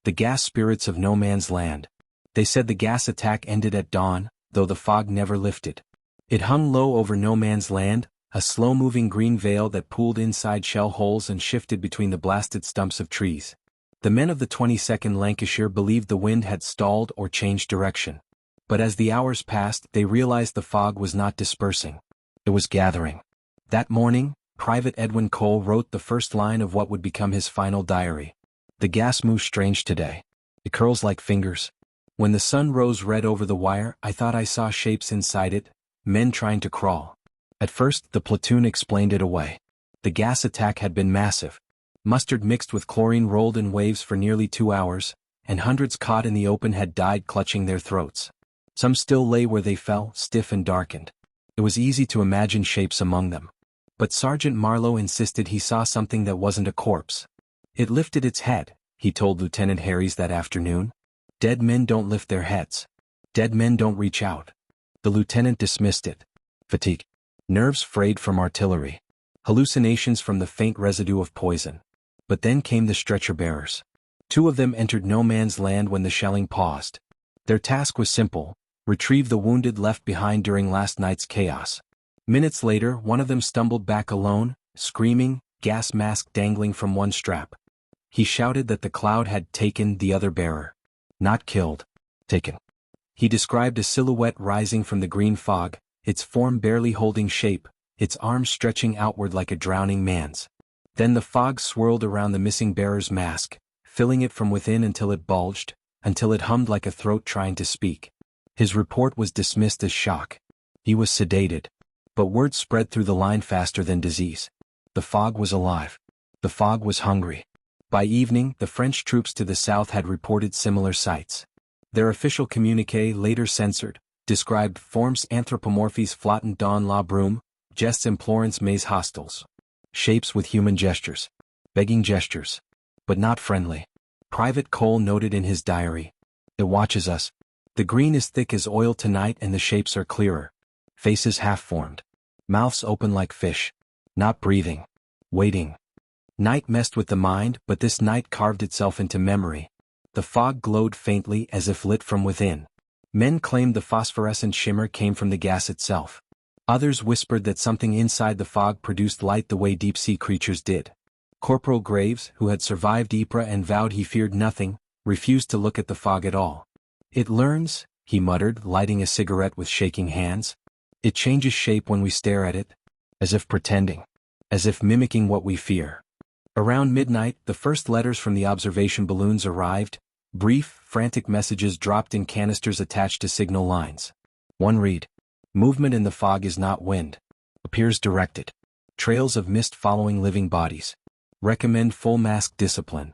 The gas spirits of no man's land. They said the gas attack ended at dawn, though the fog never lifted. It hung low over no man's land, a slow-moving green veil that pooled inside shell holes and shifted between the blasted stumps of trees. The men of the 22nd Lancashire believed the wind had stalled or changed direction. But as the hours passed, they realized the fog was not dispersing. It was gathering. That morning, Private Edwin Cole wrote the first line of what would become his final diary. The gas moves strange today. It curls like fingers. When the sun rose red over the wire, I thought I saw shapes inside it, men trying to crawl. At first, the platoon explained it away. The gas attack had been massive. Mustard mixed with chlorine rolled in waves for nearly 2 hours, and hundreds caught in the open had died clutching their throats. Some still lay where they fell, stiff and darkened. It was easy to imagine shapes among them. But Sergeant Marlowe insisted he saw something that wasn't a corpse. It lifted its head, he told Lieutenant Harries that afternoon. Dead men don't lift their heads. Dead men don't reach out. The lieutenant dismissed it. Fatigue. Nerves frayed from artillery. Hallucinations from the faint residue of poison. But then came the stretcher-bearers. 2 of them entered no man's land when the shelling paused. Their task was simple: retrieve the wounded left behind during last night's chaos. Minutes later, one of them stumbled back alone, screaming, gas mask dangling from one strap. He shouted that the cloud had taken the other bearer. Not killed. Taken. He described a silhouette rising from the green fog, its form barely holding shape, its arms stretching outward like a drowning man's. Then the fog swirled around the missing bearer's mask, filling it from within until it bulged, until it hummed like a throat trying to speak. His report was dismissed as shock. He was sedated. But word spread through the line faster than disease. The fog was alive. The fog was hungry. By evening, the French troops to the south had reported similar sights. Their official communiqué, later censored, described forms anthropomorphies flottant dans la brume, gestes implorants mais hostiles. Shapes with human gestures. Begging gestures. But not friendly. Private Cole noted in his diary. It watches us. The green is thick as oil tonight and the shapes are clearer. Faces half-formed. Mouths open like fish. Not breathing. Waiting. Night messed with the mind, but this night carved itself into memory. The fog glowed faintly as if lit from within. Men claimed the phosphorescent shimmer came from the gas itself. Others whispered that something inside the fog produced light the way deep-sea creatures did. Corporal Graves, who had survived Ypres and vowed he feared nothing, refused to look at the fog at all. It learns, he muttered, lighting a cigarette with shaking hands. It changes shape when we stare at it. As if pretending. As if mimicking what we fear. Around midnight, the first letters from the observation balloons arrived, brief, frantic messages dropped in canisters attached to signal lines. One read. Movement in the fog is not wind. Appears directed. Trails of mist following living bodies. Recommend full mask discipline.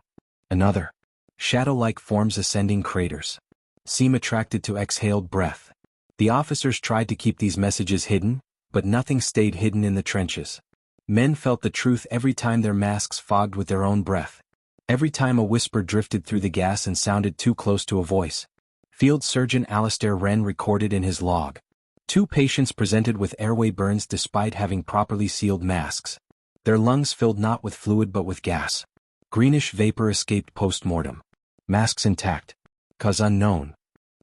Another. Shadow-like forms ascending craters. Seem attracted to exhaled breath. The officers tried to keep these messages hidden, but nothing stayed hidden in the trenches. Men felt the truth every time their masks fogged with their own breath. Every time a whisper drifted through the gas and sounded too close to a voice. Field Surgeon Alistair Wren recorded in his log. 2 patients presented with airway burns despite having properly sealed masks. Their lungs filled not with fluid but with gas. Greenish vapor escaped post-mortem. Masks intact. Cause unknown.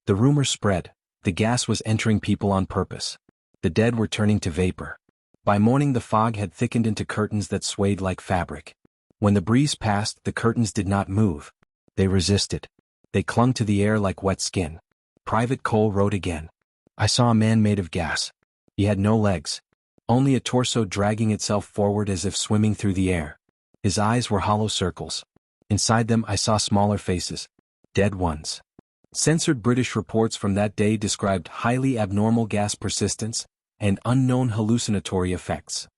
The rumor spread. The gas was entering people on purpose. The dead were turning to vapor. By morning the fog had thickened into curtains that swayed like fabric. When the breeze passed, the curtains did not move. They resisted. They clung to the air like wet skin. Private Cole wrote again. I saw a man made of gas. He had no legs. Only a torso dragging itself forward as if swimming through the air. His eyes were hollow circles. Inside them I saw smaller faces. Dead ones. Censored British reports from that day described highly abnormal gas persistence and unknown hallucinatory effects.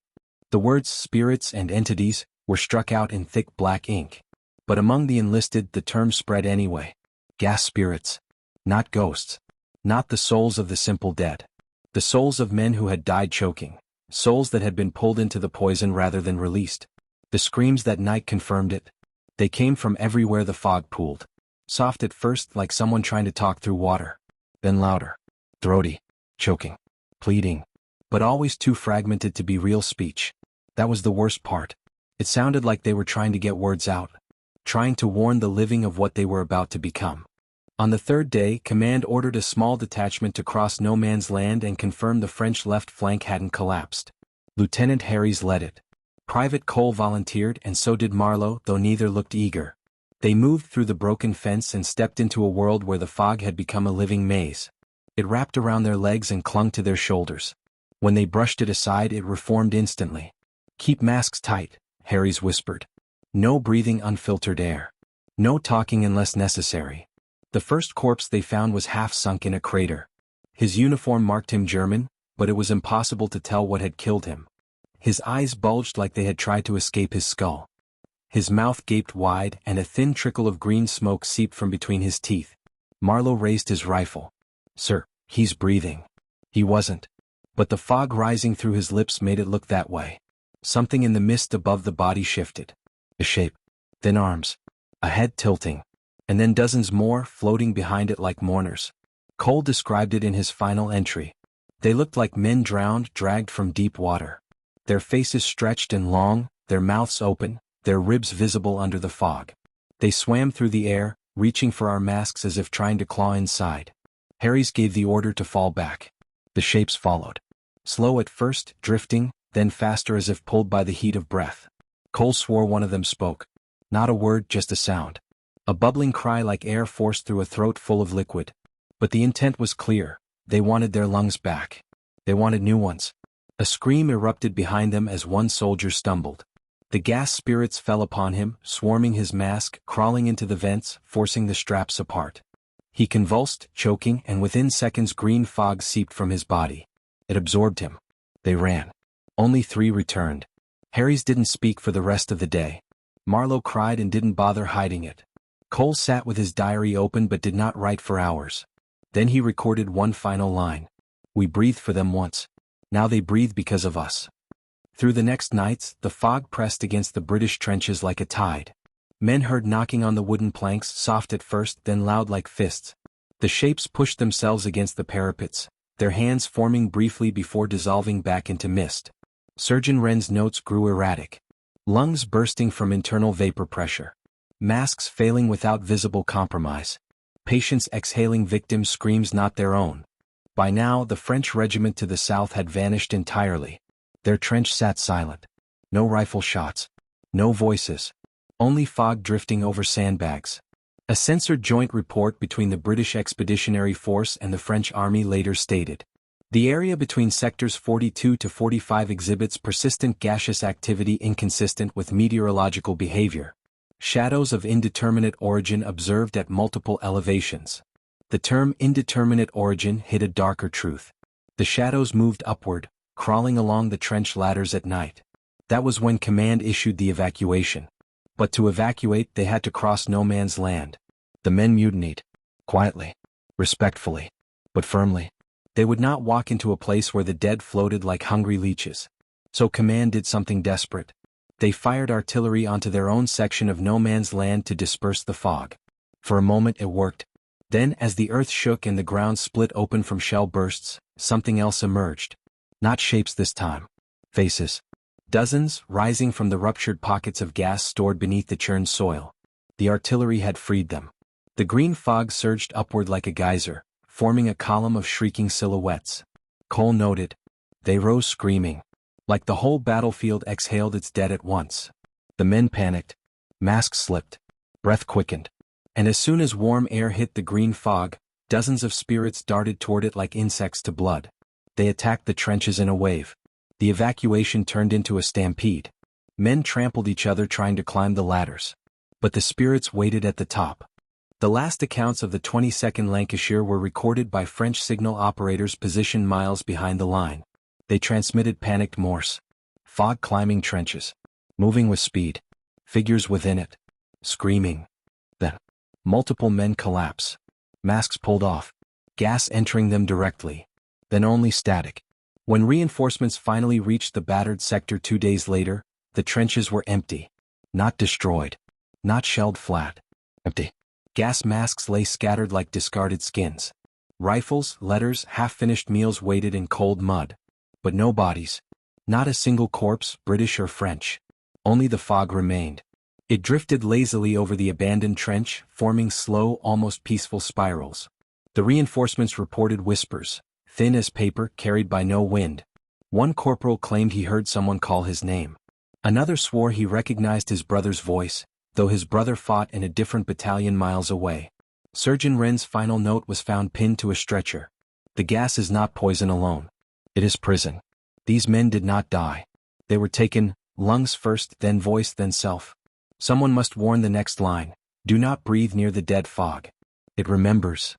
The words spirits and entities were struck out in thick black ink. But among the enlisted the term spread anyway. Gas spirits. Not ghosts. Not the souls of the simple dead. The souls of men who had died choking. Souls that had been pulled into the poison rather than released. The screams that night confirmed it. They came from everywhere the fog pooled. Soft at first like someone trying to talk through water. Then louder. Throaty. Choking. Pleading. But always too fragmented to be real speech. That was the worst part. It sounded like they were trying to get words out. trying to warn the living of what they were about to become. On the third day, command ordered a small detachment to cross no man's land and confirm the French left flank hadn't collapsed. Lieutenant Harries led it. Private Cole volunteered, and so did Marlowe, though neither looked eager. They moved through the broken fence and stepped into a world where the fog had become a living maze. It wrapped around their legs and clung to their shoulders. When they brushed it aside, it reformed instantly. "Keep masks tight," Harries whispered. "No breathing unfiltered air. No talking unless necessary." The first corpse they found was half sunk in a crater. His uniform marked him German, but it was impossible to tell what had killed him. His eyes bulged like they had tried to escape his skull. His mouth gaped wide, and a thin trickle of green smoke seeped from between his teeth. Marlowe raised his rifle. "Sir, he's breathing." He wasn't. But the fog rising through his lips made it look that way. Something in the mist above the body shifted. A shape. Thin arms. A head tilting. And then dozens more floating behind it like mourners. Cole described it in his final entry. They looked like men drowned, dragged from deep water. Their faces stretched and long, their mouths open, their ribs visible under the fog. They swam through the air, reaching for our masks as if trying to claw inside. Harries gave the order to fall back. The shapes followed. Slow at first, drifting, then faster as if pulled by the heat of breath. Cole swore one of them spoke. Not a word, just a sound. A bubbling cry like air forced through a throat full of liquid. But the intent was clear. They wanted their lungs back. They wanted new ones. A scream erupted behind them as one soldier stumbled. The gas spirits fell upon him, swarming his mask, crawling into the vents, forcing the straps apart. He convulsed, choking, and within seconds green fog seeped from his body. It absorbed him. They ran. Only 3 returned. Harries didn't speak for the rest of the day. Marlowe cried and didn't bother hiding it. Cole sat with his diary open but did not write for hours. Then he recorded one final line. "We breathed for them once. Now they breathe because of us." Through the next nights, the fog pressed against the British trenches like a tide. Men heard knocking on the wooden planks, soft at first, then loud like fists. The shapes pushed themselves against the parapets, their hands forming briefly before dissolving back into mist. Surgeon Wren's notes grew erratic. Lungs bursting from internal vapor pressure. Masks failing without visible compromise. Patients exhaling victims' screams not their own. By now, the French regiment to the south had vanished entirely. Their trench sat silent. No rifle shots. No voices. Only fog drifting over sandbags. A censored joint report between the British Expeditionary Force and the French Army later stated, "The area between sectors 42 to 45 exhibits persistent gaseous activity inconsistent with meteorological behavior. Shadows of indeterminate origin observed at multiple elevations." The term indeterminate origin hid a darker truth. The shadows moved upward, crawling along the trench ladders at night. That was when command issued the evacuation. But to evacuate, they had to cross no man's land. The men mutinied. Quietly. Respectfully. But firmly. They would not walk into a place where the dead floated like hungry leeches. So command did something desperate. They fired artillery onto their own section of no man's land to disperse the fog. For a moment it worked. Then, as the earth shook and the ground split open from shell bursts, something else emerged. Not shapes this time. Faces. Dozens, rising from the ruptured pockets of gas stored beneath the churned soil. The artillery had freed them. The green fog surged upward like a geyser, forming a column of shrieking silhouettes. Cole noted. They rose screaming. Like the whole battlefield exhaled its dead at once. The men panicked. Masks slipped. Breath quickened. And as soon as warm air hit the green fog, dozens of spirits darted toward it like insects to blood. They attacked the trenches in a wave. The evacuation turned into a stampede. Men trampled each other trying to climb the ladders. But the spirits waited at the top. The last accounts of the 22nd Lancashire were recorded by French signal operators positioned miles behind the line. They transmitted panicked Morse. Fog climbing trenches. Moving with speed. Figures within it. Screaming. Then, multiple men collapse. Masks pulled off. Gas entering them directly. Then only static. When reinforcements finally reached the battered sector 2 days later, the trenches were empty. Not destroyed. Not shelled flat. Empty. Gas masks lay scattered like discarded skins. Rifles, letters, half-finished meals waited in cold mud. But no bodies. Not a single corpse, British or French. Only the fog remained. It drifted lazily over the abandoned trench, forming slow, almost peaceful spirals. The reinforcements reported whispers, thin as paper, carried by no wind. One corporal claimed he heard someone call his name. Another swore he recognized his brother's voice, though his brother fought in a different battalion miles away. Surgeon Wren's final note was found pinned to a stretcher. The gas is not poison alone. It is prison. These men did not die. They were taken, lungs first, then voice, then self. Someone must warn the next line, do not breathe near the dead fog. It remembers.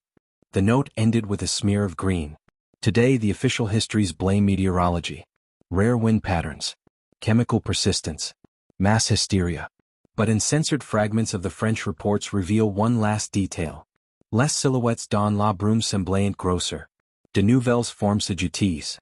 The note ended with a smear of green. Today the official histories blame meteorology. Rare wind patterns. Chemical persistence. Mass hysteria. But uncensored fragments of the French reports reveal one last detail. Les silhouettes dans la brume semblaient grosser. De nouvelles formes s'ajoutèrent.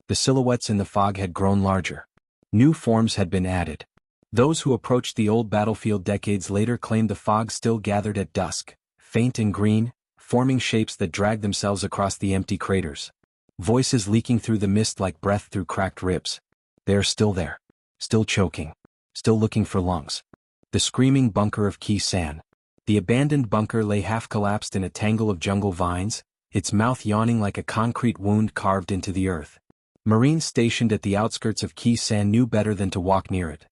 The silhouettes in the fog had grown larger. New forms had been added. Those who approached the old battlefield decades later claimed the fog still gathered at dusk, faint and green, forming shapes that dragged themselves across the empty craters. Voices leaking through the mist like breath through cracked ribs. They are still there. Still choking. Still looking for lungs. The screaming bunker of Khe Sanh. The abandoned bunker lay half-collapsed in a tangle of jungle vines, its mouth yawning like a concrete wound carved into the earth. Marines stationed at the outskirts of Khe Sanh knew better than to walk near it.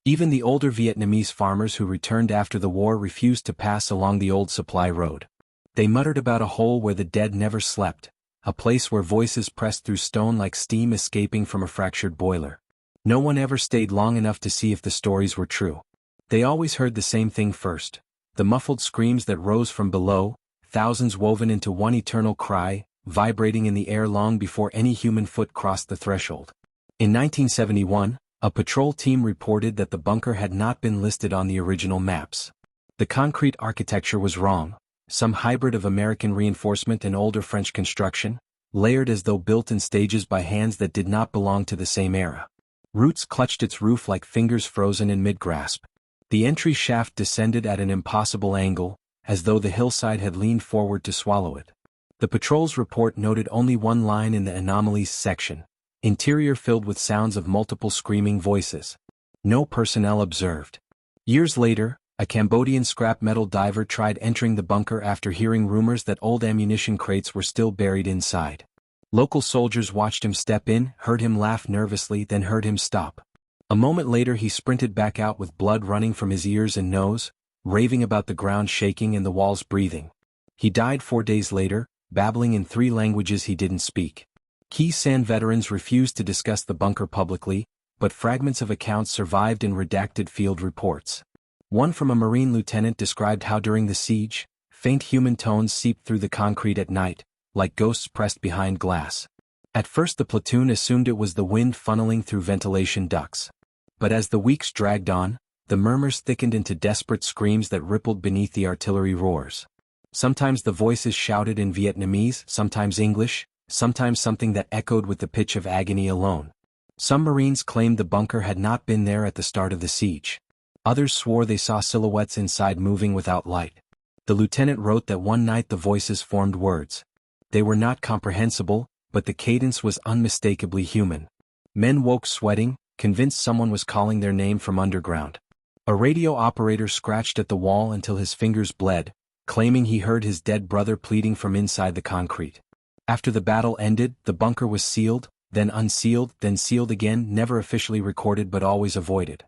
Even the older Vietnamese farmers who returned after the war refused to pass along the old supply road. They muttered about a hole where the dead never slept, a place where voices pressed through stone like steam escaping from a fractured boiler. No one ever stayed long enough to see if the stories were true. They always heard the same thing first, the muffled screams that rose from below, thousands woven into one eternal cry, vibrating in the air long before any human foot crossed the threshold. In 1971, a patrol team reported that the bunker had not been listed on the original maps. The concrete architecture was wrong, some hybrid of American reinforcement and older French construction, layered as though built in stages by hands that did not belong to the same era. Roots clutched its roof like fingers frozen in mid-grasp. The entry shaft descended at an impossible angle, as though the hillside had leaned forward to swallow it. The patrol's report noted only one line in the anomalies section. Interior filled with sounds of multiple screaming voices. No personnel observed. Years later, a Cambodian scrap metal diver tried entering the bunker after hearing rumors that old ammunition crates were still buried inside. Local soldiers watched him step in, heard him laugh nervously, then heard him stop. A moment later he sprinted back out with blood running from his ears and nose, raving about the ground shaking and the walls breathing. He died 4 days later, babbling in 3 languages he didn't speak. Khe Sanh veterans refused to discuss the bunker publicly, but fragments of accounts survived in redacted field reports. One from a Marine lieutenant described how during the siege, faint human tones seeped through the concrete at night, like ghosts pressed behind glass. At first the platoon assumed it was the wind funneling through ventilation ducts. But as the weeks dragged on, the murmurs thickened into desperate screams that rippled beneath the artillery roars. Sometimes the voices shouted in Vietnamese, sometimes English, sometimes something that echoed with the pitch of agony alone. Some Marines claimed the bunker had not been there at the start of the siege. Others swore they saw silhouettes inside moving without light. The lieutenant wrote that one night the voices formed words. They were not comprehensible, but the cadence was unmistakably human. Men woke sweating, convinced someone was calling their name from underground. A radio operator scratched at the wall until his fingers bled, claiming he heard his dead brother pleading from inside the concrete. After the battle ended, the bunker was sealed, then unsealed, then sealed again, never officially recorded but always avoided.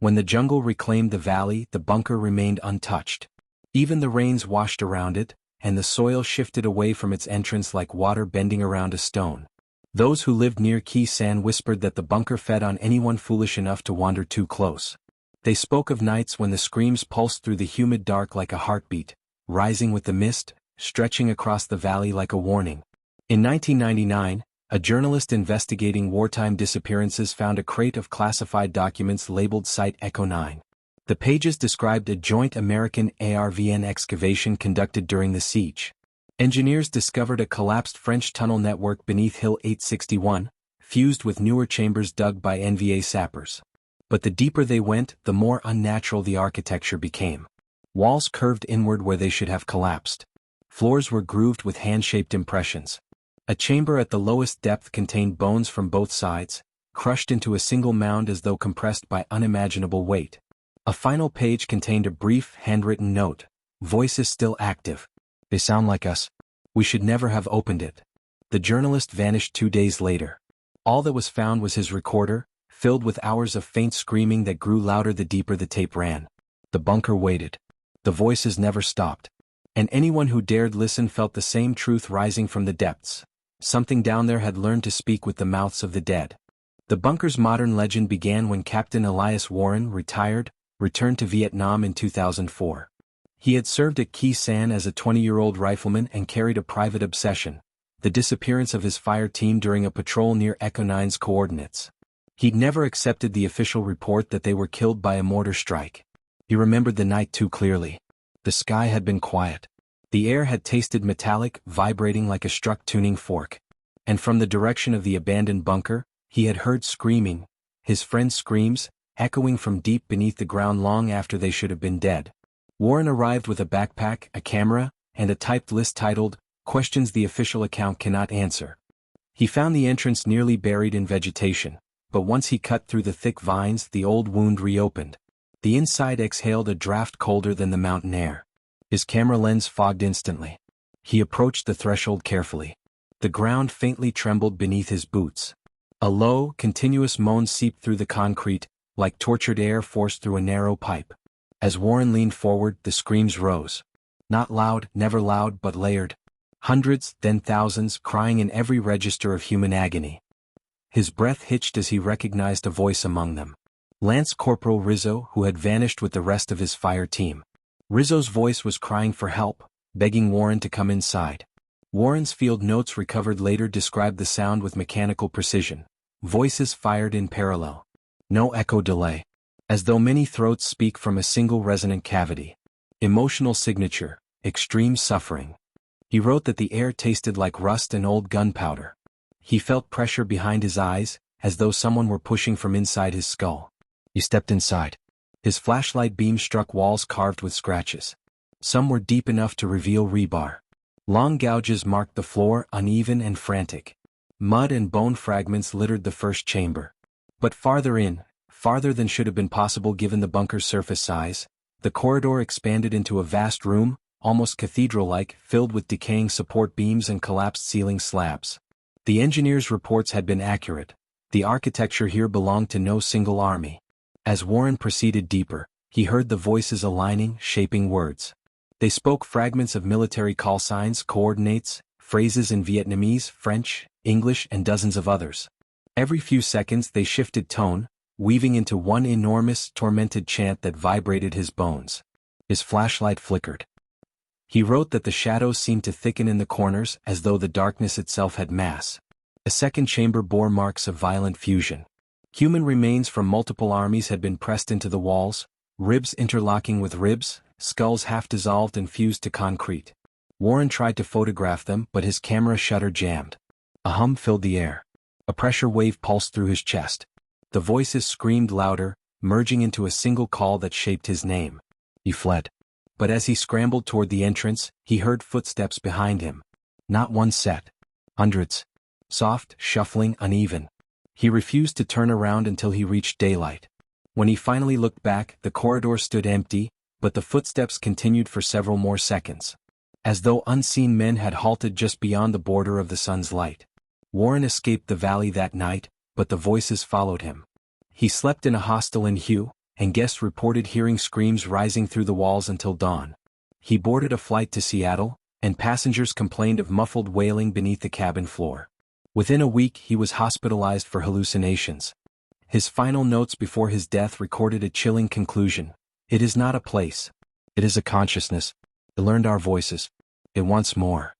When the jungle reclaimed the valley, the bunker remained untouched. Even the rains washed around it, and the soil shifted away from its entrance like water bending around a stone. Those who lived near Khe Sanh whispered that the bunker fed on anyone foolish enough to wander too close. They spoke of nights when the screams pulsed through the humid dark like a heartbeat, rising with the mist, stretching across the valley like a warning. In 1999, a journalist investigating wartime disappearances found a crate of classified documents labeled Site Echo 9. The pages described a joint American ARVN excavation conducted during the siege. Engineers discovered a collapsed French tunnel network beneath Hill 861, fused with newer chambers dug by NVA sappers. But the deeper they went, the more unnatural the architecture became. Walls curved inward where they should have collapsed. Floors were grooved with hand-shaped impressions. A chamber at the lowest depth contained bones from both sides, crushed into a single mound as though compressed by unimaginable weight. A final page contained a brief, handwritten note. Voice is still active. They sound like us. We should never have opened it. The journalist vanished 2 days later. All that was found was his recorder, filled with hours of faint screaming that grew louder the deeper the tape ran. The bunker waited. The voices never stopped. And anyone who dared listen felt the same truth rising from the depths. Something down there had learned to speak with the mouths of the dead. The bunker's modern legend began when Captain Elias Warren, retired, returned to Vietnam in 2004. He had served at Khe Sanh as a 20-year-old rifleman and carried a private obsession: the disappearance of his fire team during a patrol near Echo 9's coordinates. He'd never accepted the official report that they were killed by a mortar strike. He remembered the night too clearly. The sky had been quiet. The air had tasted metallic, vibrating like a struck tuning fork. And from the direction of the abandoned bunker, he had heard screaming, his friends' screams, echoing from deep beneath the ground long after they should have been dead. Warren arrived with a backpack, a camera, and a typed list titled, "Questions the official account cannot answer." He found the entrance nearly buried in vegetation, but once he cut through the thick vines, the old wound reopened. The inside exhaled a draft colder than the mountain air. His camera lens fogged instantly. He approached the threshold carefully. The ground faintly trembled beneath his boots. A low, continuous moan seeped through the concrete, like tortured air forced through a narrow pipe. As Warren leaned forward, the screams rose. Not loud, never loud, but layered. Hundreds, then thousands, crying in every register of human agony. His breath hitched as he recognized a voice among them. Lance Corporal Rizzo, who had vanished with the rest of his fire team. Rizzo's voice was crying for help, begging Warren to come inside. Warren's field notes recovered later described the sound with mechanical precision. Voices fired in parallel. No echo delay. As though many throats speak from a single resonant cavity. Emotional signature, extreme suffering. He wrote that the air tasted like rust and old gunpowder. He felt pressure behind his eyes, as though someone were pushing from inside his skull. He stepped inside. His flashlight beam struck walls carved with scratches. Some were deep enough to reveal rebar. Long gouges marked the floor, uneven and frantic. Mud and bone fragments littered the first chamber. But farther in, farther than should have been possible given the bunker's surface size, the corridor expanded into a vast room, almost cathedral-like, filled with decaying support beams and collapsed ceiling slabs. The engineers' reports had been accurate. The architecture here belonged to no single army. As Warren proceeded deeper, he heard the voices aligning, shaping words. They spoke fragments of military call signs, coordinates, phrases in Vietnamese, French, English, and dozens of others. Every few seconds they shifted tone, weaving into one enormous, tormented chant that vibrated his bones. His flashlight flickered. He wrote that the shadows seemed to thicken in the corners as though the darkness itself had mass. A second chamber bore marks of violent fusion. Human remains from multiple armies had been pressed into the walls, ribs interlocking with ribs, skulls half dissolved and fused to concrete. Warren tried to photograph them, but his camera shutter jammed. A hum filled the air. A pressure wave pulsed through his chest. The voices screamed louder, merging into a single call that shaped his name. He fled. But as he scrambled toward the entrance, he heard footsteps behind him. Not one set. Hundreds. Soft, shuffling, uneven. He refused to turn around until he reached daylight. When he finally looked back, the corridor stood empty, but the footsteps continued for several more seconds. As though unseen men had halted just beyond the border of the sun's light. Warren escaped the valley that night, but the voices followed him. He slept in a hostel in Hue, and guests reported hearing screams rising through the walls until dawn. He boarded a flight to Seattle, and passengers complained of muffled wailing beneath the cabin floor. Within a week he was hospitalized for hallucinations. His final notes before his death recorded a chilling conclusion. It is not a place. It is a consciousness. It learned our voices. It wants more.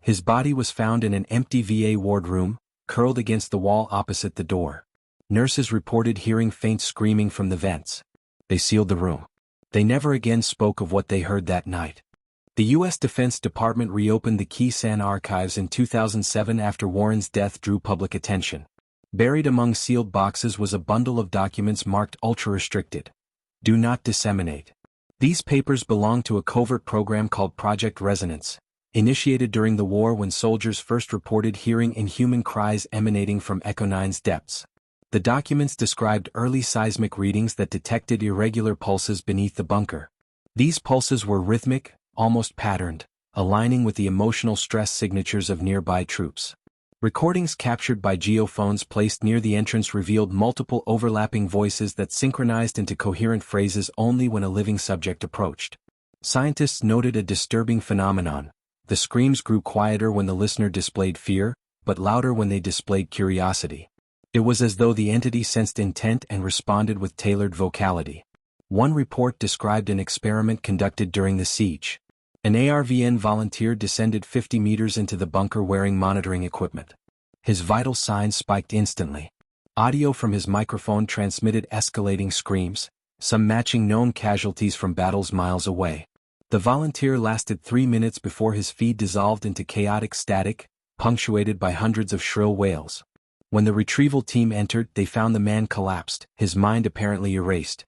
His body was found in an empty VA ward room, curled against the wall opposite the door. Nurses reported hearing faint screaming from the vents. They sealed the room. They never again spoke of what they heard that night. The U.S. Defense Department reopened the Khe Sanh archives in 2007 after Warren's death drew public attention. Buried among sealed boxes was a bundle of documents marked ultra-restricted. Do not disseminate. These papers belong to a covert program called Project Resonance, initiated during the war when soldiers first reported hearing inhuman cries emanating from Echo 9's depths. The documents described early seismic readings that detected irregular pulses beneath the bunker. These pulses were rhythmic, almost patterned, aligning with the emotional stress signatures of nearby troops. Recordings captured by geophones placed near the entrance revealed multiple overlapping voices that synchronized into coherent phrases only when a living subject approached. Scientists noted a disturbing phenomenon. The screams grew quieter when the listener displayed fear, but louder when they displayed curiosity. It was as though the entity sensed intent and responded with tailored vocality. One report described an experiment conducted during the siege. An ARVN volunteer descended 50 meters into the bunker wearing monitoring equipment. His vital signs spiked instantly. Audio from his microphone transmitted escalating screams, some matching known casualties from battles miles away. The volunteer lasted 3 minutes before his feed dissolved into chaotic static, punctuated by hundreds of shrill wails. When the retrieval team entered, they found the man collapsed, his mind apparently erased.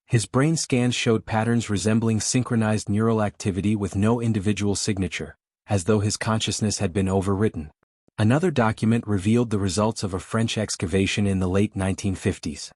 His brain scans showed patterns resembling synchronized neural activity with no individual signature, as though his consciousness had been overwritten. Another document revealed the results of a French excavation in the late 1950s.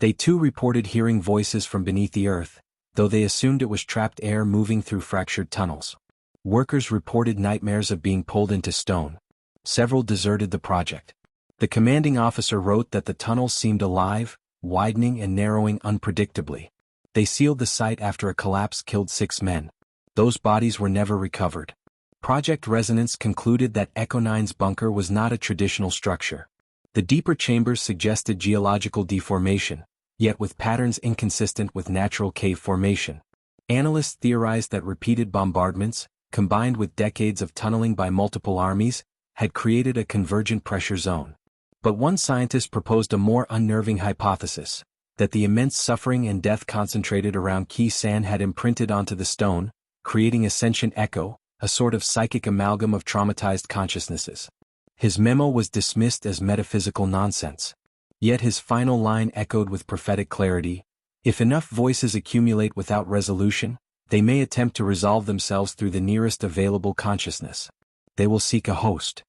They too reported hearing voices from beneath the earth, though they assumed it was trapped air moving through fractured tunnels. Workers reported nightmares of being pulled into stone. Several deserted the project. The commanding officer wrote that the tunnels seemed alive, widening and narrowing unpredictably. They sealed the site after a collapse killed 6 men. Those bodies were never recovered. Project Resonance concluded that Echo 9's bunker was not a traditional structure. The deeper chambers suggested geological deformation, yet with patterns inconsistent with natural cave formation. Analysts theorized that repeated bombardments, combined with decades of tunneling by multiple armies, had created a convergent pressure zone. But one scientist proposed a more unnerving hypothesis, that the immense suffering and death concentrated around Khe Sanh had imprinted onto the stone, creating a sentient echo, a sort of psychic amalgam of traumatized consciousnesses. His memo was dismissed as metaphysical nonsense. Yet his final line echoed with prophetic clarity: if enough voices accumulate without resolution, they may attempt to resolve themselves through the nearest available consciousness. They will seek a host.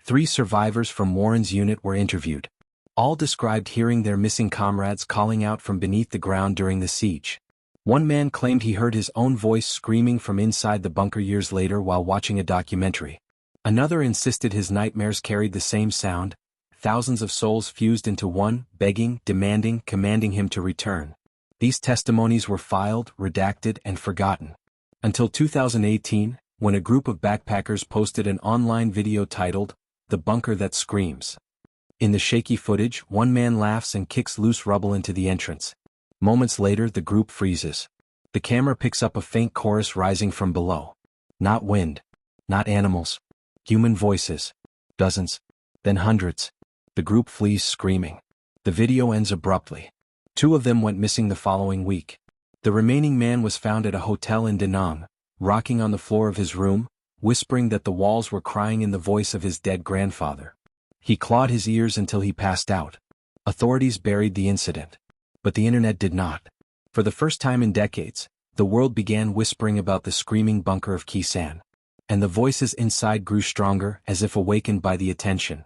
3 survivors from Warren's unit were interviewed. All described hearing their missing comrades calling out from beneath the ground during the siege. One man claimed he heard his own voice screaming from inside the bunker years later while watching a documentary. Another insisted his nightmares carried the same sound, thousands of souls fused into one, begging, demanding, commanding him to return. These testimonies were filed, redacted, and forgotten. Until 2018, when a group of backpackers posted an online video titled, "The Bunker That Screams." In the shaky footage, one man laughs and kicks loose rubble into the entrance. Moments later, the group freezes. The camera picks up a faint chorus rising from below. Not wind. Not animals. Human voices. Dozens. Then hundreds. The group flees screaming. The video ends abruptly. 2 of them went missing the following week. The remaining man was found at a hotel in Da Nang, rocking on the floor of his room, whispering that the walls were crying in the voice of his dead grandfather. He clawed his ears until he passed out. Authorities buried the incident. But the internet did not. For the first time in decades, the world began whispering about the screaming bunker of Khe Sanh. And the voices inside grew stronger, as if awakened by the attention.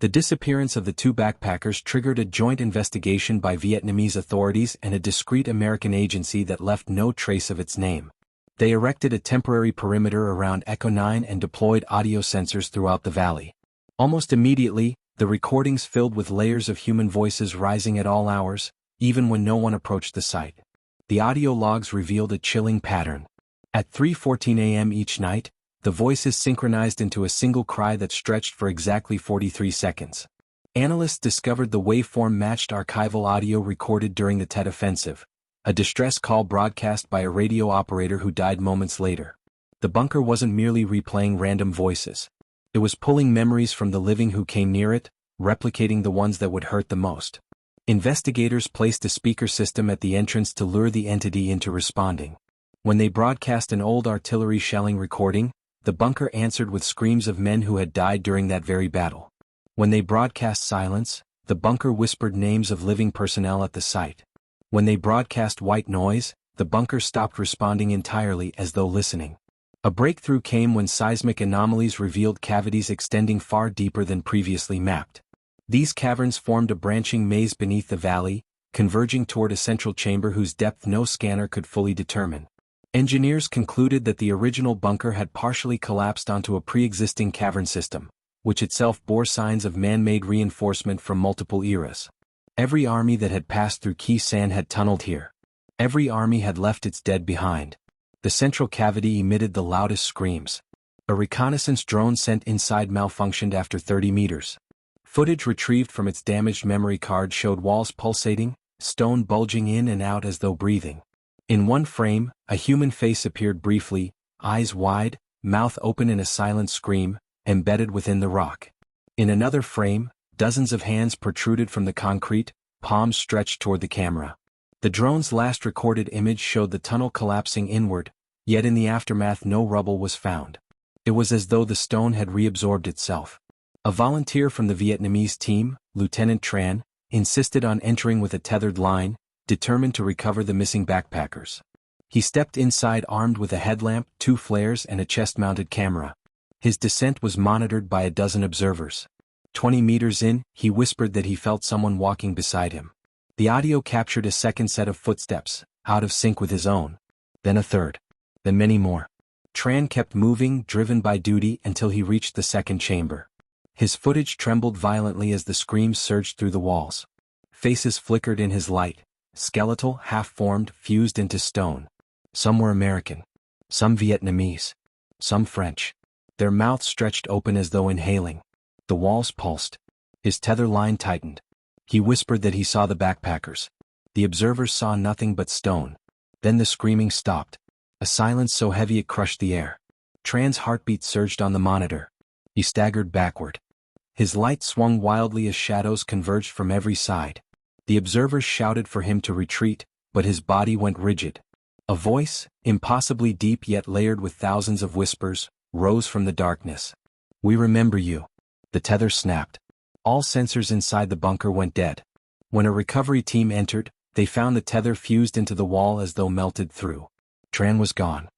The disappearance of the 2 backpackers triggered a joint investigation by Vietnamese authorities and a discreet American agency that left no trace of its name. They erected a temporary perimeter around Echo 9 and deployed audio sensors throughout the valley. Almost immediately, the recordings filled with layers of human voices rising at all hours, even when no one approached the site. The audio logs revealed a chilling pattern. At 3:14 a.m. each night, the voices synchronized into a single cry that stretched for exactly 43 seconds. Analysts discovered the waveform matched archival audio recorded during the Tet Offensive, a distress call broadcast by a radio operator who died moments later. The bunker wasn't merely replaying random voices. It was pulling memories from the living who came near it, replicating the ones that would hurt the most. Investigators placed a speaker system at the entrance to lure the entity into responding. When they broadcast an old artillery shelling recording, the bunker answered with screams of men who had died during that very battle. When they broadcast silence, the bunker whispered names of living personnel at the site. When they broadcast white noise, the bunker stopped responding entirely as though listening. A breakthrough came when seismic anomalies revealed cavities extending far deeper than previously mapped. These caverns formed a branching maze beneath the valley, converging toward a central chamber whose depth no scanner could fully determine. Engineers concluded that the original bunker had partially collapsed onto a pre-existing cavern system, which itself bore signs of man-made reinforcement from multiple eras. Every army that had passed through Khe Sanh had tunneled here. Every army had left its dead behind. The central cavity emitted the loudest screams. A reconnaissance drone sent inside malfunctioned after 30 meters. Footage retrieved from its damaged memory card showed walls pulsating, stone bulging in and out as though breathing. In one frame, a human face appeared briefly, eyes wide, mouth open in a silent scream, embedded within the rock. In another frame, dozens of hands protruded from the concrete, palms stretched toward the camera. The drone's last recorded image showed the tunnel collapsing inward, yet in the aftermath no rubble was found. It was as though the stone had reabsorbed itself. A volunteer from the Vietnamese team, Lieutenant Tran, insisted on entering with a tethered line, determined to recover the missing backpackers. He stepped inside armed with a headlamp, 2 flares and a chest-mounted camera. His descent was monitored by a dozen observers. 20 meters in, he whispered that he felt someone walking beside him. The audio captured a second set of footsteps, out of sync with his own. Then a third. Then many more. Tran kept moving, driven by duty, until he reached the second chamber. His footage trembled violently as the screams surged through the walls. Faces flickered in his light, skeletal, half-formed, fused into stone. Some were American. Some Vietnamese. Some French. Their mouths stretched open as though inhaling. The walls pulsed. His tether line tightened. He whispered that he saw the backpackers. The observers saw nothing but stone. Then the screaming stopped. A silence so heavy it crushed the air. Tran's heartbeat surged on the monitor. He staggered backward. His light swung wildly as shadows converged from every side. The observers shouted for him to retreat, but his body went rigid. A voice, impossibly deep yet layered with thousands of whispers, rose from the darkness. "We remember you." The tether snapped. All sensors inside the bunker went dead. When a recovery team entered, they found the tether fused into the wall as though melted through. Tran was gone.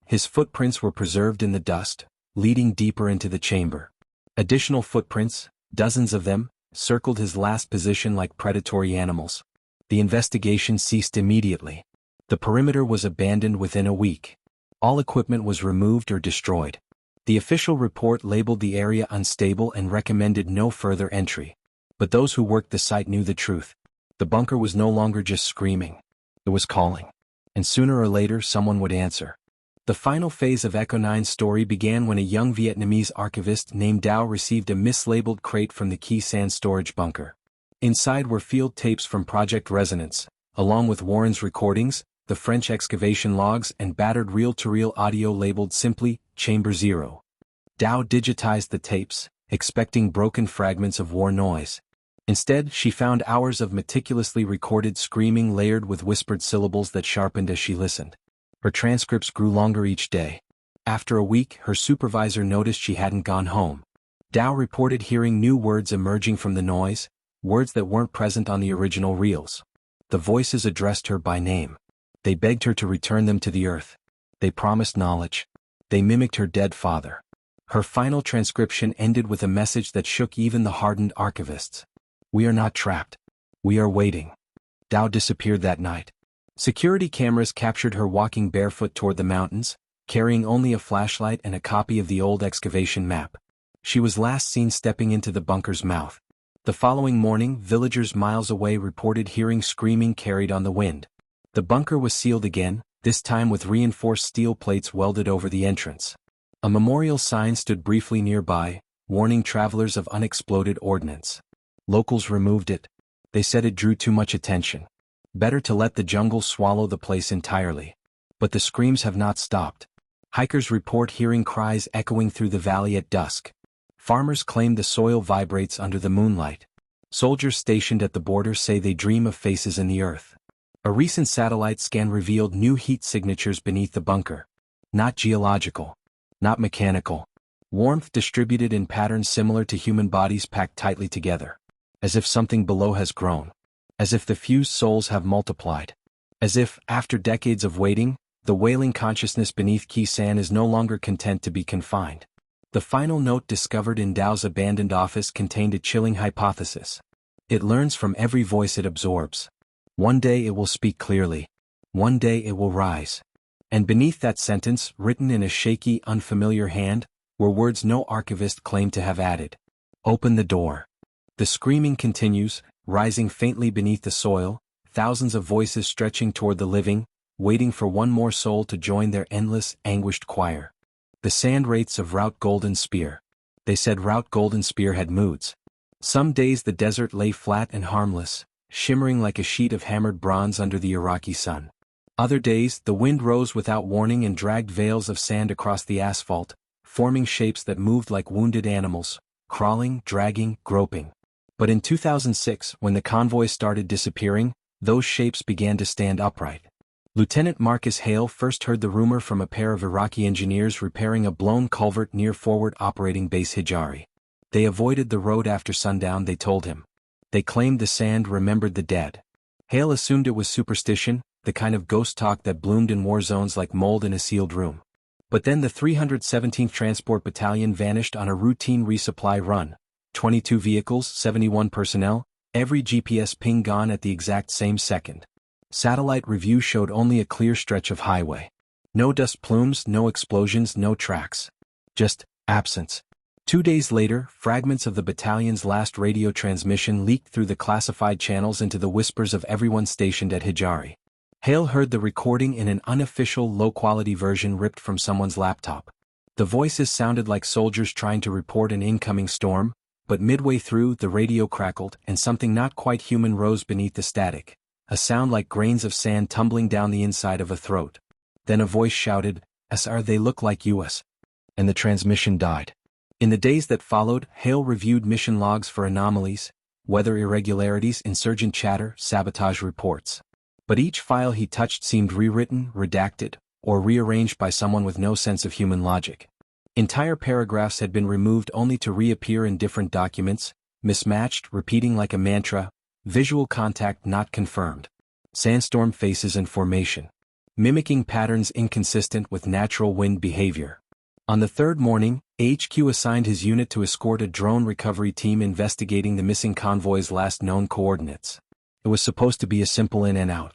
His footprints were preserved in the dust, leading deeper into the chamber. Additional footprints, dozens of them, circled his last position like predatory animals. The investigation ceased immediately. The perimeter was abandoned within a week. All equipment was removed or destroyed. The official report labeled the area unstable and recommended no further entry. But those who worked the site knew the truth. The bunker was no longer just screaming. It was calling. And sooner or later someone would answer. The final phase of Echo 9's story began when a young Vietnamese archivist named Dao received a mislabeled crate from the Khe Sanh storage bunker. Inside were field tapes from Project Resonance, along with Warren's recordings, the French excavation logs and battered reel-to-reel audio labeled simply, Chamber Zero. Dao digitized the tapes, expecting broken fragments of war noise. Instead, she found hours of meticulously recorded screaming layered with whispered syllables that sharpened as she listened. Her transcripts grew longer each day. After a week, her supervisor noticed she hadn't gone home. Dao reported hearing new words emerging from the noise, words that weren't present on the original reels. The voices addressed her by name. They begged her to return them to the earth. They promised knowledge. They mimicked her dead father. Her final transcription ended with a message that shook even the hardened archivists. "We are not trapped. We are waiting." Dao disappeared that night. Security cameras captured her walking barefoot toward the mountains, carrying only a flashlight and a copy of the old excavation map. She was last seen stepping into the bunker's mouth. The following morning, villagers miles away reported hearing screaming carried on the wind. The bunker was sealed again, this time with reinforced steel plates welded over the entrance. A memorial sign stood briefly nearby, warning travelers of unexploded ordnance. Locals removed it. They said it drew too much attention. Better to let the jungle swallow the place entirely. But the screams have not stopped. Hikers report hearing cries echoing through the valley at dusk. Farmers claim the soil vibrates under the moonlight. Soldiers stationed at the border say they dream of faces in the earth. A recent satellite scan revealed new heat signatures beneath the bunker. Not geological. Not mechanical. Warmth distributed in patterns similar to human bodies packed tightly together. As if something below has grown. As if the fused souls have multiplied. As if, after decades of waiting, the wailing consciousness beneath Khe Sanh is no longer content to be confined. The final note discovered in Dow's abandoned office contained a chilling hypothesis. It learns from every voice it absorbs. One day it will speak clearly. One day it will rise. And beneath that sentence, written in a shaky, unfamiliar hand, were words no archivist claimed to have added. Open the door. The screaming continues, rising faintly beneath the soil, thousands of voices stretching toward the living, waiting for one more soul to join their endless, anguished choir. The sand wraiths of Route Golden Spear. They said Route Golden Spear had moods. Some days the desert lay flat and harmless, shimmering like a sheet of hammered bronze under the Iraqi sun. Other days, the wind rose without warning and dragged veils of sand across the asphalt, forming shapes that moved like wounded animals, crawling, dragging, groping. But in 2006, when the convoy started disappearing, those shapes began to stand upright. Lieutenant Marcus Hale first heard the rumor from a pair of Iraqi engineers repairing a blown culvert near Forward Operating Base Hijari. They avoided the road after sundown, they told him. They claimed the sand remembered the dead. Hale assumed it was superstition, the kind of ghost talk that bloomed in war zones like mold in a sealed room. But then the 317th Transport Battalion vanished on a routine resupply run. 22 vehicles, 71 personnel, every GPS ping gone at the exact same second. Satellite review showed only a clear stretch of highway. No dust plumes, no explosions, no tracks. Just absence. 2 days later, fragments of the battalion's last radio transmission leaked through the classified channels into the whispers of everyone stationed at Hijari. Hale heard the recording in an unofficial, low-quality version ripped from someone's laptop. The voices sounded like soldiers trying to report an incoming storm, but midway through, the radio crackled and something not quite human rose beneath the static. A sound like grains of sand tumbling down the inside of a throat. Then a voice shouted, "SR, they look like US." And the transmission died. In the days that followed, Hale reviewed mission logs for anomalies, weather irregularities, insurgent chatter, sabotage reports. But each file he touched seemed rewritten, redacted, or rearranged by someone with no sense of human logic. Entire paragraphs had been removed only to reappear in different documents, mismatched, repeating like a mantra. Visual contact not confirmed. Sandstorm faces and formation. Mimicking patterns inconsistent with natural wind behavior. On the third morning, HQ assigned his unit to escort a drone recovery team investigating the missing convoy's last known coordinates. It was supposed to be a simple in and out.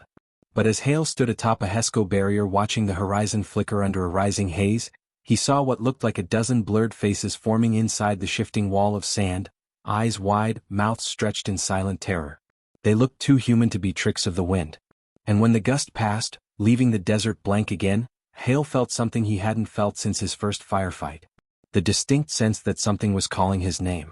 But as Hale stood atop a HESCO barrier watching the horizon flicker under a rising haze, he saw what looked like a dozen blurred faces forming inside the shifting wall of sand, eyes wide, mouths stretched in silent terror. They looked too human to be tricks of the wind. And when the gust passed, leaving the desert blank again, Hale felt something he hadn't felt since his first firefight. The distinct sense that something was calling his name.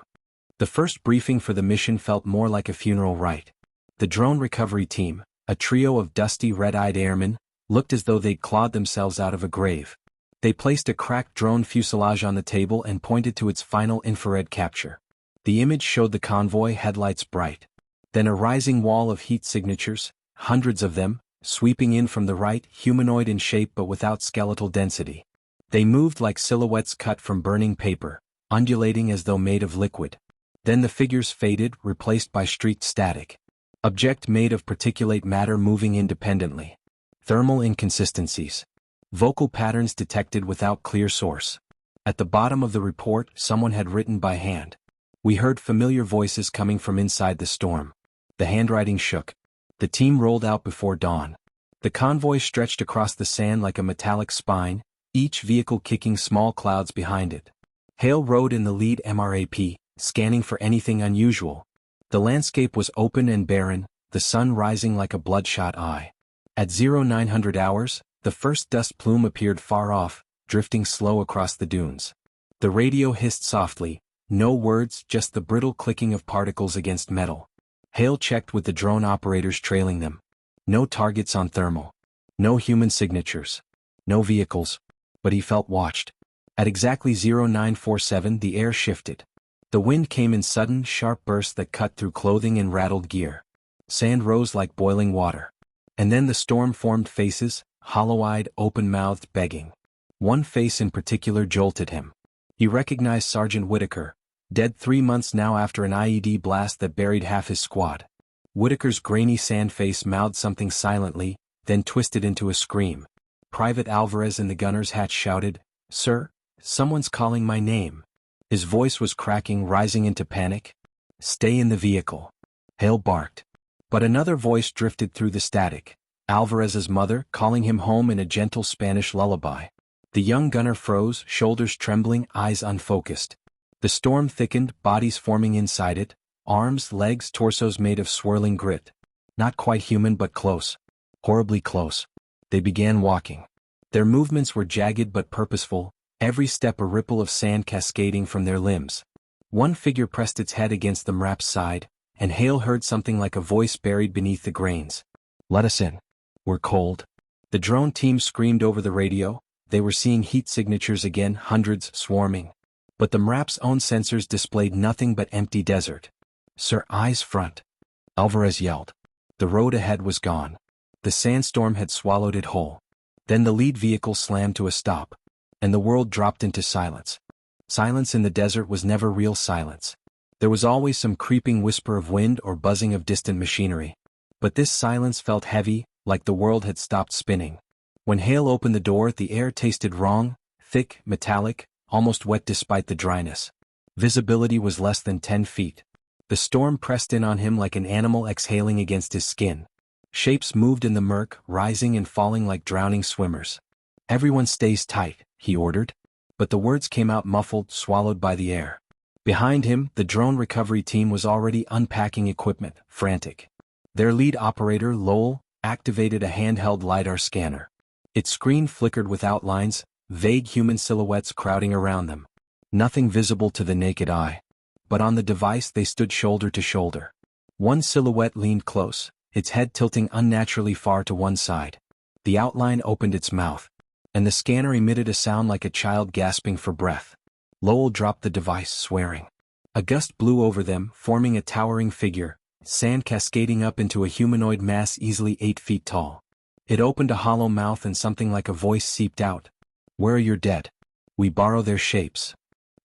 The first briefing for the mission felt more like a funeral rite. The drone recovery team, a trio of dusty red-eyed airmen, looked as though they'd clawed themselves out of a grave. They placed a cracked drone fuselage on the table and pointed to its final infrared capture. The image showed the convoy, headlights bright. Then a rising wall of heat signatures, hundreds of them, sweeping in from the right, humanoid in shape but without skeletal density. They moved like silhouettes cut from burning paper, undulating as though made of liquid. Then the figures faded, replaced by streaked static. Object made of particulate matter moving independently. Thermal inconsistencies. Vocal patterns detected without clear source. At the bottom of the report, someone had written by hand. We heard familiar voices coming from inside the storm. The handwriting shook. The team rolled out before dawn. The convoy stretched across the sand like a metallic spine, each vehicle kicking small clouds behind it. Hale rode in the lead MRAP, scanning for anything unusual. The landscape was open and barren, the sun rising like a bloodshot eye. At 0900 hours, the first dust plume appeared far off, drifting slow across the dunes. The radio hissed softly, no words, just the brittle clicking of particles against metal. Hale checked with the drone operators trailing them. No targets on thermal. No human signatures. No vehicles. But he felt watched. At exactly 0947 the air shifted. The wind came in sudden, sharp bursts that cut through clothing and rattled gear. Sand rose like boiling water. And then the storm formed faces, hollow-eyed, open-mouthed, begging. One face in particular jolted him. He recognized Sergeant Whitaker, dead 3 months now after an IED blast that buried half his squad. Whitaker's grainy sand face mouthed something silently, then twisted into a scream. Private Alvarez in the gunner's hatch shouted, "Sir, Someone's calling my name. His voice was cracking, rising into panic. Stay in the vehicle. Hale barked. But another voice drifted through the static. Alvarez's mother, calling him home in a gentle Spanish lullaby. The young gunner froze, shoulders trembling, eyes unfocused. The storm thickened, bodies forming inside it, arms, legs, torsos made of swirling grit. Not quite human but close. Horribly close. They began walking. Their movements were jagged but purposeful, every step a ripple of sand cascading from their limbs. One figure pressed its head against the MRAP's side, and Hale heard something like a voice buried beneath the grains. Let us in. We're cold. The drone team screamed over the radio. They were seeing heat signatures again, hundreds swarming. But the MRAP's own sensors displayed nothing but empty desert. Sir, eyes front. Alvarez yelled. The road ahead was gone. The sandstorm had swallowed it whole. Then the lead vehicle slammed to a stop. And the world dropped into silence. Silence in the desert was never real silence. There was always some creeping whisper of wind or buzzing of distant machinery. But this silence felt heavy, like the world had stopped spinning. When Hale opened the door, the air tasted wrong, thick, metallic, almost wet despite the dryness. Visibility was less than 10 feet. The storm pressed in on him like an animal exhaling against his skin. Shapes moved in the murk, rising and falling like drowning swimmers. Everyone stays tight, he ordered. But the words came out muffled, swallowed by the air. Behind him, the drone recovery team was already unpacking equipment, frantic. Their lead operator, Lowell, activated a handheld LiDAR scanner. Its screen flickered with outlines, vague human silhouettes crowding around them. Nothing visible to the naked eye. But on the device they stood shoulder to shoulder. One silhouette leaned close, its head tilting unnaturally far to one side. The outline opened its mouth, and the scanner emitted a sound like a child gasping for breath. Lowell dropped the device, swearing. A gust blew over them, forming a towering figure, sand cascading up into a humanoid mass easily 8 feet tall. It opened a hollow mouth and something like a voice seeped out. Where are your dead? We borrow their shapes.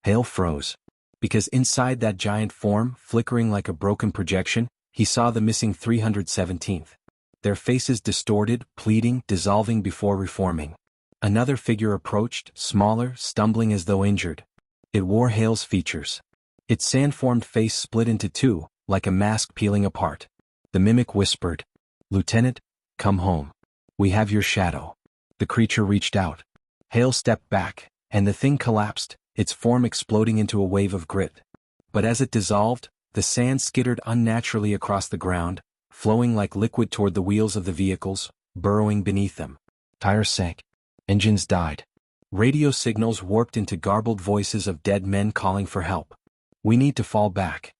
Hale froze. Because inside that giant form, flickering like a broken projection, he saw the missing 317th. Their faces distorted, pleading, dissolving before reforming. Another figure approached, smaller, stumbling as though injured. It wore Hale's features. Its sand-formed face split into two, like a mask peeling apart. The mimic whispered, "Lieutenant, come home. We have your shadow." The creature reached out. Hale stepped back, and the thing collapsed, its form exploding into a wave of grit. But as it dissolved, the sand skittered unnaturally across the ground, flowing like liquid toward the wheels of the vehicles, burrowing beneath them. Tires sank. Engines died. Radio signals warped into garbled voices of dead men calling for help. "We need to fall back,"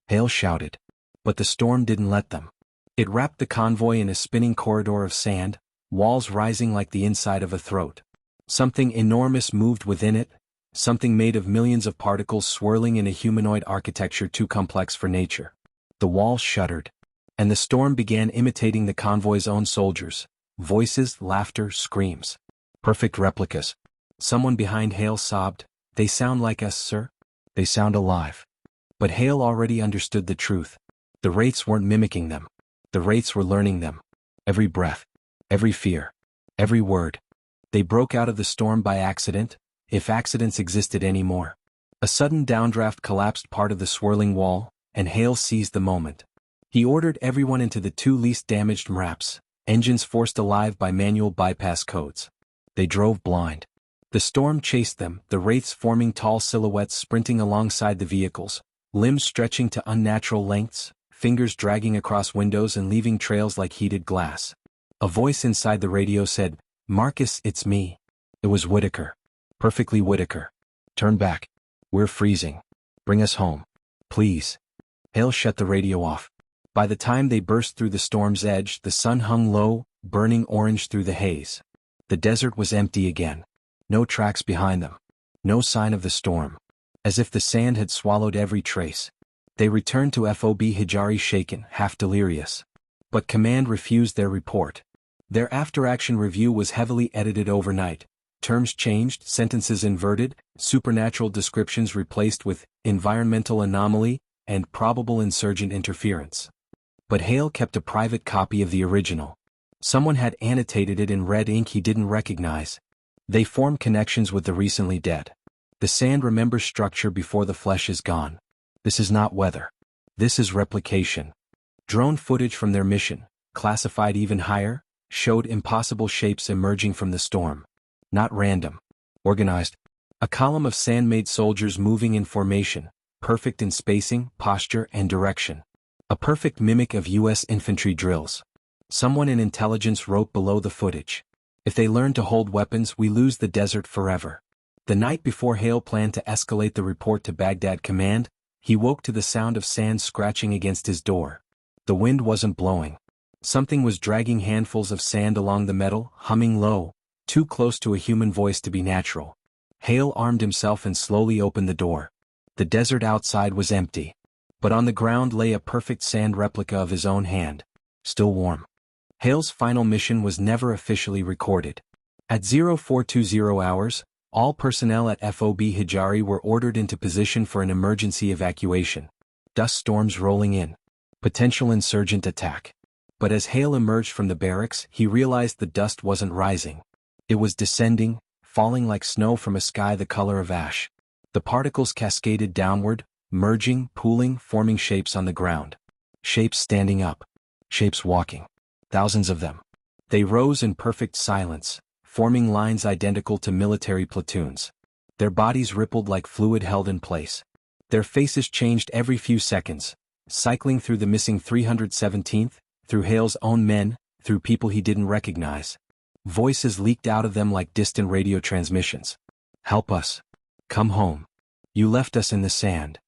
Hale shouted. But the storm didn't let them. It wrapped the convoy in a spinning corridor of sand, walls rising like the inside of a throat. Something enormous moved within it, something made of millions of particles swirling in a humanoid architecture too complex for nature. The walls shuddered, and the storm began imitating the convoy's own soldiers. Voices, laughter, screams. Perfect replicas. Someone behind Hale sobbed, "They sound like us, sir. They sound alive." But Hale already understood the truth. The wraiths weren't mimicking them. The wraiths were learning them. Every breath. Every fear. Every word. They broke out of the storm by accident, if accidents existed anymore. A sudden downdraft collapsed part of the swirling wall, and Hale seized the moment. He ordered everyone into the 2 least damaged MRAPs, engines forced alive by manual bypass codes. They drove blind. The storm chased them, the wraiths forming tall silhouettes sprinting alongside the vehicles, limbs stretching to unnatural lengths, fingers dragging across windows and leaving trails like heated glass. A voice inside the radio said, "Marcus, it's me." It was Whitaker. Perfectly Whitaker. "Turn back. We're freezing. Bring us home. Please." Hale shut the radio off. By the time they burst through the storm's edge, the sun hung low, burning orange through the haze. The desert was empty again. No tracks behind them. No sign of the storm. As if the sand had swallowed every trace. They returned to FOB Hijari shaken, half delirious. But command refused their report. Their after-action review was heavily edited overnight. Terms changed, sentences inverted, supernatural descriptions replaced with environmental anomaly and probable insurgent interference. But Hale kept a private copy of the original. Someone had annotated it in red ink he didn't recognize. They formed connections with the recently dead. The sand remembers structure before the flesh is gone. This is not weather. This is replication. Drone footage from their mission, classified even higher, showed impossible shapes emerging from the storm. Not random. Organized. A column of sand-made soldiers moving in formation, perfect in spacing, posture, and direction. A perfect mimic of U.S. infantry drills. Someone in intelligence wrote below the footage. If they learn to hold weapons, we lose the desert forever. The night before Hale planned to escalate the report to Baghdad command, he woke to the sound of sand scratching against his door. The wind wasn't blowing. Something was dragging handfuls of sand along the metal, humming low, too close to a human voice to be natural. Hale armed himself and slowly opened the door. The desert outside was empty. But on the ground lay a perfect sand replica of his own hand. Still warm. Hale's final mission was never officially recorded. At 0420 hours, all personnel at FOB Hijari were ordered into position for an emergency evacuation. Dust storms rolling in. Potential insurgent attack. But as Hale emerged from the barracks, he realized the dust wasn't rising. It was descending, falling like snow from a sky the color of ash. The particles cascaded downward, merging, pooling, forming shapes on the ground. Shapes standing up. Shapes walking. Thousands of them. They rose in perfect silence, forming lines identical to military platoons. Their bodies rippled like fluid held in place. Their faces changed every few seconds, cycling through the missing 317th, through Hale's own men, through people he didn't recognize. Voices leaked out of them like distant radio transmissions. Help us. Come home. You left us in the sand.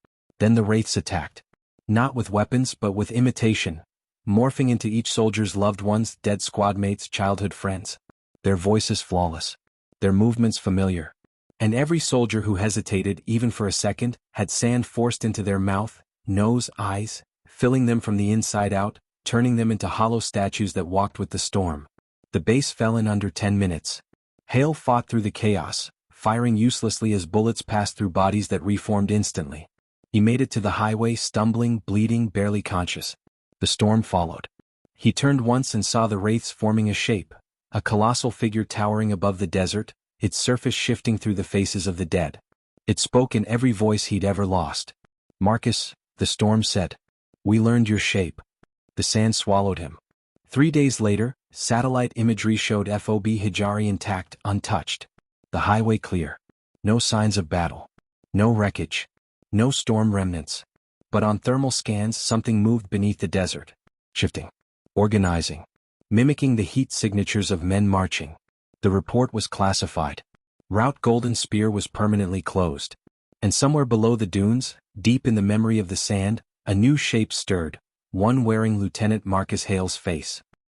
Then the wraiths attacked. Not with weapons but with imitation, morphing into each soldier's loved ones, dead squad mates, childhood friends. Their voices flawless. Their movements familiar. And every soldier who hesitated even for a second had sand forced into their mouth, nose, eyes, filling them from the inside out, turning them into hollow statues that walked with the storm. The base fell in under 10 minutes. Hale fought through the chaos, firing uselessly as bullets passed through bodies that reformed instantly. He made it to the highway, stumbling, bleeding, barely conscious. The storm followed. He turned once and saw the wraiths forming a shape, a colossal figure towering above the desert, its surface shifting through the faces of the dead. It spoke in every voice he'd ever lost. Marcus, the storm said. We learned your shape. The sand swallowed him. 3 days later, satellite imagery showed FOB Hijari intact, untouched. The highway clear. No signs of battle. No wreckage. No storm remnants. But on thermal scans something moved beneath the desert. Shifting. Organizing. Mimicking the heat signatures of men marching. The report was classified. Route Golden Spear was permanently closed. And somewhere below the dunes, deep in the memory of the sand, a new shape stirred, one wearing Lieutenant Marcus Hale's face.